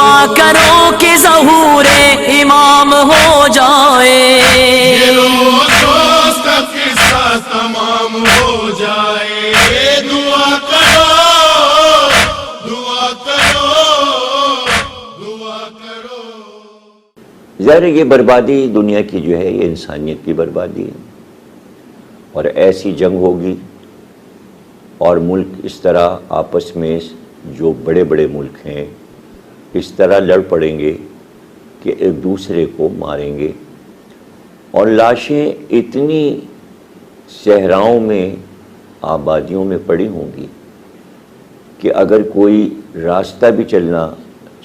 دعا کرو کہ ظہور امام ہو جائے، یہ روز روز کا قصہ تمام ہو جائے، دعا کرو دعا کرو دعا کرو۔ ظاہر یہ بربادی دنیا کی جو ہے یہ انسانیت کی بربادی ہے، اور ایسی جنگ ہوگی اور ملک اس طرح آپس میں جو بڑے بڑے ملک ہیں اس طرح لڑ پڑیں گے کہ ایک دوسرے کو ماریں گے، اور لاشیں اتنی صحراؤں میں آبادیوں میں پڑی ہوں گی کہ اگر کوئی راستہ بھی چلنا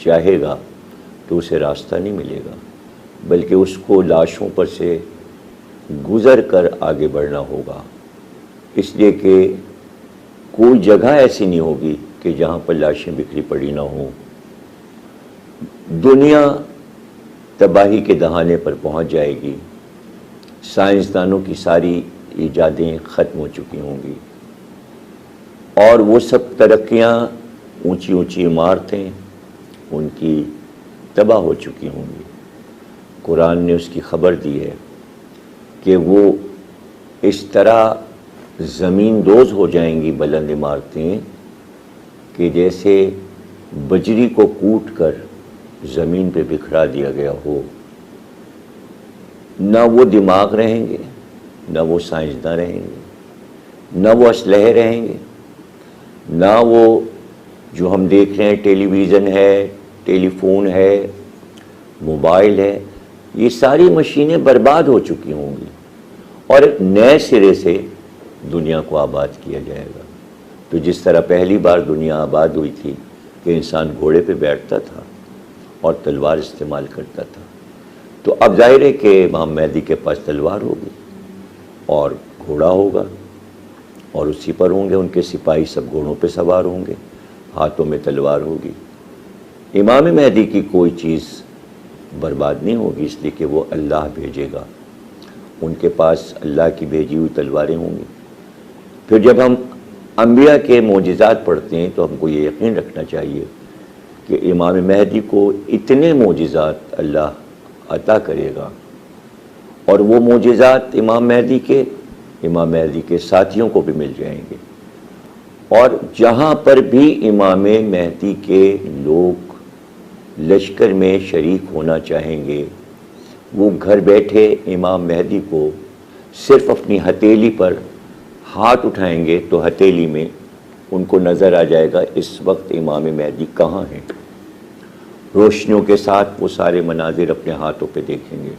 چاہے گا تو اسے راستہ نہیں ملے گا، بلکہ اس کو لاشوں پر سے گزر کر آگے بڑھنا ہوگا، اس لیے کہ کوئی جگہ ایسی نہیں ہوگی کہ جہاں پر لاشیں بکھری پڑی نہ ہوں۔ دنیا تباہی کے دہانے پر پہنچ جائے گی، سائنسدانوں کی ساری ایجادیں ختم ہو چکی ہوں گی، اور وہ سب ترقیاں اونچی اونچی عمارتیں ان کی تباہ ہو چکی ہوں گی۔ قرآن نے اس کی خبر دی ہے کہ وہ اس طرح زمین دوز ہو جائیں گی بلند عمارتیں کہ جیسے بجری کو کوٹ کر زمین پہ بکھرا دیا گیا ہو۔ نہ وہ دماغ رہیں گے، نہ وہ سائنسداں رہیں گے، نہ وہ اسلحے رہیں گے، نہ وہ جو ہم دیکھ رہے ہیں ٹیلی ویژن ہے، ٹیلی فون ہے، موبائل ہے، یہ ساری مشینیں برباد ہو چکی ہوں گی، اور ایک نئے سرے سے دنیا کو آباد کیا جائے گا۔ تو جس طرح پہلی بار دنیا آباد ہوئی تھی کہ انسان گھوڑے پہ بیٹھتا تھا اور تلوار استعمال کرتا تھا، تو اب ظاہر ہے کہ امام مہدی کے پاس تلوار ہوگی اور گھوڑا ہوگا، اور اسی پر ہوں گے ان کے سپاہی، سب گھوڑوں پہ سوار ہوں گے، ہاتھوں میں تلوار ہوگی۔ امام مہدی کی کوئی چیز برباد نہیں ہوگی، اس لیے کہ وہ اللہ بھیجے گا، ان کے پاس اللہ کی بھیجی ہوئی تلواریں ہوں گی۔ پھر جب ہم انبیاء کے معجزات پڑھتے ہیں تو ہم کو یہ یقین رکھنا چاہیے کہ امام مہدی کو اتنے معجزات اللہ عطا کرے گا، اور وہ معجزات امام مہدی کے ساتھیوں کو بھی مل جائیں گے، اور جہاں پر بھی امام مہدی کے لوگ لشکر میں شریک ہونا چاہیں گے، وہ گھر بیٹھے امام مہدی کو صرف اپنی ہتھیلی پر ہاتھ اٹھائیں گے تو ہتھیلی میں ان کو نظر آ جائے گا اس وقت امام مہدی کہاں ہیں۔ روشنیوں کے ساتھ وہ سارے مناظر اپنے ہاتھوں پہ دیکھیں گے،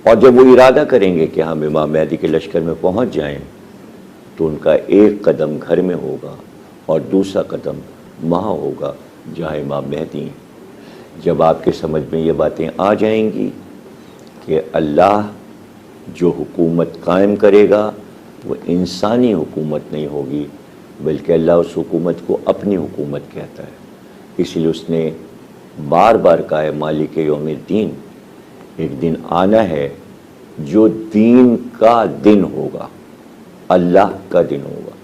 اور جب وہ ارادہ کریں گے کہ ہم امام مہدی کے لشکر میں پہنچ جائیں تو ان کا ایک قدم گھر میں ہوگا اور دوسرا قدم وہاں ہوگا جہاں امام مہدی ہیں۔ جب آپ کے سمجھ میں یہ باتیں آ جائیں گی کہ اللہ جو حکومت قائم کرے گا وہ انسانی حکومت نہیں ہوگی، بلکہ اللہ اس حکومت کو اپنی حکومت کہتا ہے، اس لیے اس نے بار بار کہا ہے مالک یوم الدین، ایک دن آنا ہے جو دین کا دن ہوگا، اللہ کا دن ہوگا۔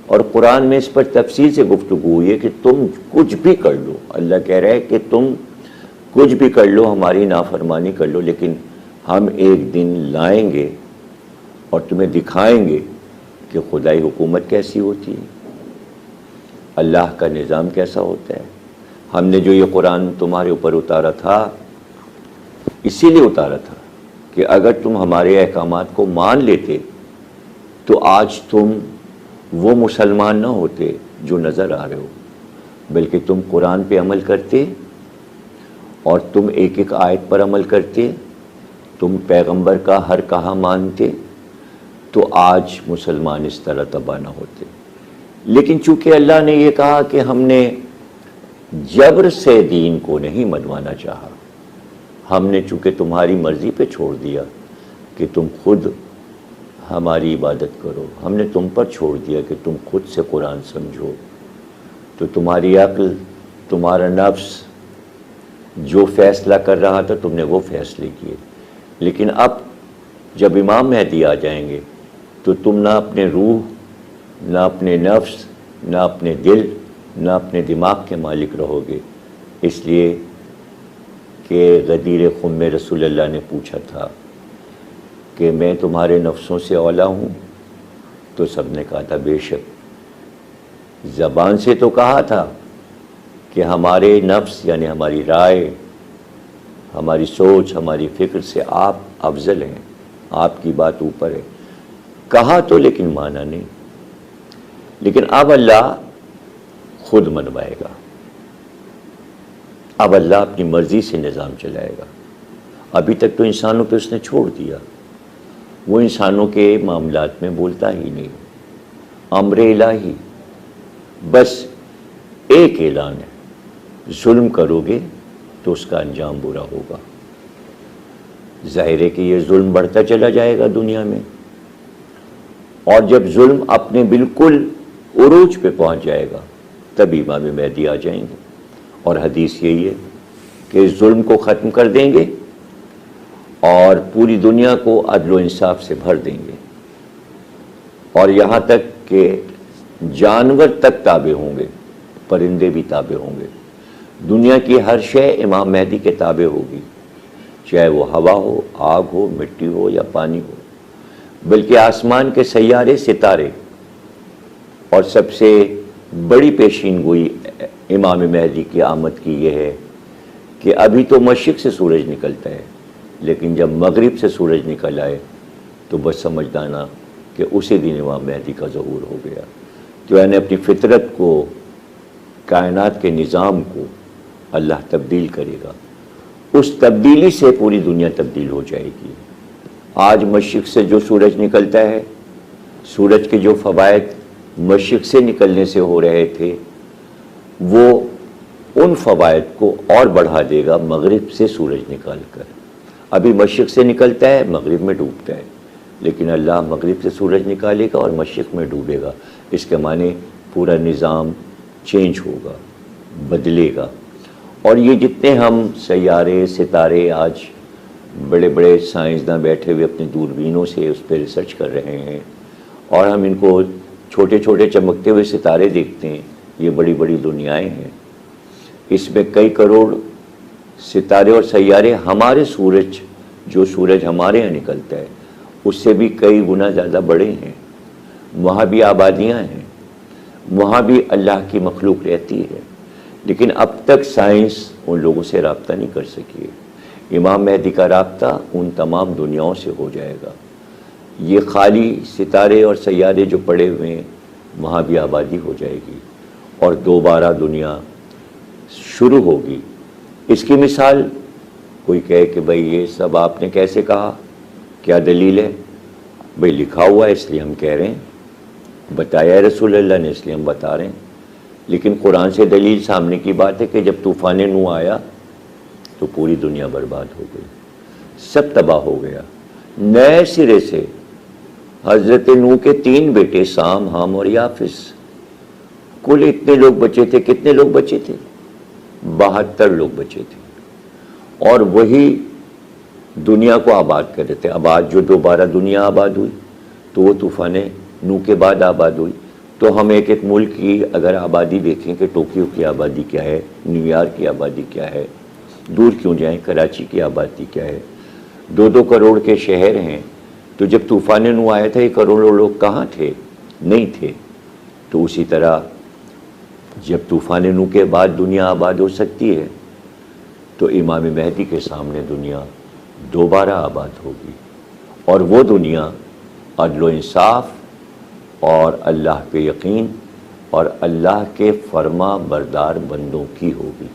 اور قرآن میں اس پر تفصیل سے گفتگو ہوئی ہے کہ تم کچھ بھی کر لو، اللہ کہہ رہا ہے کہ تم کچھ بھی کر لو، ہماری نافرمانی کر لو، لیکن ہم ایک دن لائیں گے اور تمہیں دکھائیں گے کہ خدائی حکومت کیسی ہوتی ہے، اللہ کا نظام کیسا ہوتا ہے۔ ہم نے جو یہ قرآن تمہارے اوپر اتارا تھا اسی لیے اتارا تھا کہ اگر تم ہمارے احکامات کو مان لیتے تو آج تم وہ مسلمان نہ ہوتے جو نظر آ رہے ہو، بلکہ تم قرآن پہ عمل کرتے اور تم ایک ایک آیت پر عمل کرتے، تم پیغمبر کا ہر کہا مانتے، تو آج مسلمان اس طرح تباہ نہ ہوتے۔ لیکن چونکہ اللہ نے یہ کہا کہ ہم نے جبر سے دین کو نہیں منوانا چاہا، ہم نے چونکہ تمہاری مرضی پہ چھوڑ دیا کہ تم خود ہماری عبادت کرو، ہم نے تم پر چھوڑ دیا کہ تم خود سے قرآن سمجھو، تو تمہاری عقل، تمہارا نفس جو فیصلہ کر رہا تھا تم نے وہ فیصلے کیے۔ لیکن اب جب امام مہدی آ جائیں گے تو تم نہ اپنے روح، نہ اپنے نفس، نہ اپنے دل، نہ اپنے دماغ کے مالک رہو گے، اس لیے کہ غدیر خم میں رسول اللہ نے پوچھا تھا کہ میں تمہارے نفسوں سے اولا ہوں؟ تو سب نے کہا تھا بے شک. زبان سے تو کہا تھا کہ ہمارے نفس یعنی ہماری رائے، ہماری سوچ، ہماری فکر سے آپ افضل ہیں، آپ کی بات اوپر ہے. کہا تو لیکن مانا نہیں. لیکن اب اللہ خود منوائے گا، اب اللہ اپنی مرضی سے نظام چلائے گا. ابھی تک تو انسانوں پہ اس نے چھوڑ دیا، وہ انسانوں کے معاملات میں بولتا ہی نہیں. امر الہی بس ایک اعلان ہے، ظلم کرو گے تو اس کا انجام برا ہوگا. ظاہر ہے کہ یہ ظلم بڑھتا چلا جائے گا دنیا میں، اور جب ظلم اپنے بالکل عروج پہ پہنچ جائے گا تب امام مہدی آ جائیں گے. اور حدیث یہی ہے کہ ظلم کو ختم کر دیں گے اور پوری دنیا کو عدل و انصاف سے بھر دیں گے، اور یہاں تک کہ جانور تک تابع ہوں گے، پرندے بھی تابع ہوں گے. دنیا کی ہر شے امام مہدی کے تابع ہوگی، چاہے وہ ہوا ہو، آگ ہو، مٹی ہو یا پانی ہو. بلکہ آسمان کے سیارے، ستارے. اور سب سے بڑی پیشین گوئی امام مہدی کی آمد کی یہ ہے کہ ابھی تو مشرق سے سورج نکلتا ہے، لیکن جب مغرب سے سورج نکل آئے تو بس سمجھ جانا کہ اسی دن امام مہدی کا ظہور ہو گیا. تو یعنی اپنی فطرت کو، کائنات کے نظام کو اللہ تبدیل کرے گا. اس تبدیلی سے پوری دنیا تبدیل ہو جائے گی. آج مشرق سے جو سورج نکلتا ہے، سورج کے جو فوائد مشرق سے نکلنے سے ہو رہے تھے، وہ ان فوائد کو اور بڑھا دے گا مغرب سے سورج نکال کر. ابھی مشرق سے نکلتا ہے، مغرب میں ڈوبتا ہے، لیکن اللہ مغرب سے سورج نکالے گا اور مشرق میں ڈوبے گا. اس کے معنی پورا نظام چینج ہوگا، بدلے گا. اور یہ جتنے ہم سیارے، ستارے، آج بڑے بڑے سائنسداں بیٹھے ہوئے اپنی دوربینوں سے اس پہ ریسرچ کر رہے ہیں، اور ہم ان کو چھوٹے چھوٹے چمکتے ہوئے ستارے دیکھتے ہیں. یہ بڑی بڑی دنیایں ہیں، اس میں کئی کروڑ ستارے اور سیارے ہمارے سورج، جو سورج ہمارے یہاں نکلتا ہے اس سے بھی کئی گنا زیادہ بڑے ہیں. وہاں بھی آبادیاں ہیں، وہاں بھی اللہ کی مخلوق رہتی ہے، لیکن اب تک سائنس ان لوگوں سے رابطہ نہیں کر سکی ہے. امام مہدی کا رابطہ ان تمام دنیاؤں سے ہو جائے گا. یہ خالی ستارے اور سیارے جو پڑے ہوئے ہیں وہاں بھی آبادی ہو جائے گی اور دوبارہ دنیا شروع ہوگی. اس کی مثال کوئی کہے کہ بھئی یہ سب آپ نے کیسے کہا، کیا دلیل ہے؟ بھئی لکھا ہوا ہے اس لیے ہم کہہ رہے ہیں، بتایا ہے رسول اللہ نے اس لیے ہم بتا رہے ہیں. لیکن قرآن سے دلیل سامنے کی بات ہے کہ جب طوفان نوح آیا تو پوری دنیا برباد ہو گئی، سب تباہ ہو گیا. نئے سرے سے حضرت نوح کے 3 بیٹے سام، حام اور یافس، کل اتنے لوگ بچے تھے. کتنے لوگ بچے تھے؟ 72 لوگ بچے تھے، اور وہی دنیا کو آباد کر رہے تھے. اب آج جو دوبارہ دنیا آباد ہوئی تو وہ طوفان نوح کے بعد آباد ہوئی. تو ہم ایک ایک ملک کی اگر آبادی دیکھیں کہ ٹوکیو کی آبادی کیا ہے، نیو یارک کی آبادی کیا ہے، دور کیوں جائیں، کراچی کی آبادی کیا ہے، 2-2 کروڑ کے شہر ہیں. تو جب طوفان نوح آیا تھا یہ کروڑوں لوگ کہاں تھے؟ نہیں تھے. تو اسی طرح جب طوفان نوح کے بعد دنیا آباد ہو سکتی ہے تو امام مہدی کے سامنے دنیا دوبارہ آباد ہوگی، اور وہ دنیا عدل و انصاف اور اللہ پہ یقین اور اللہ کے فرما بردار بندوں کی ہوگی.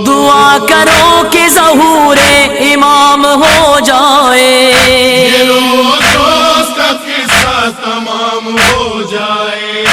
دعا کرو کہ ظہور امام ہو جائے، یہ روز کا قصہ تمام ہو جائے.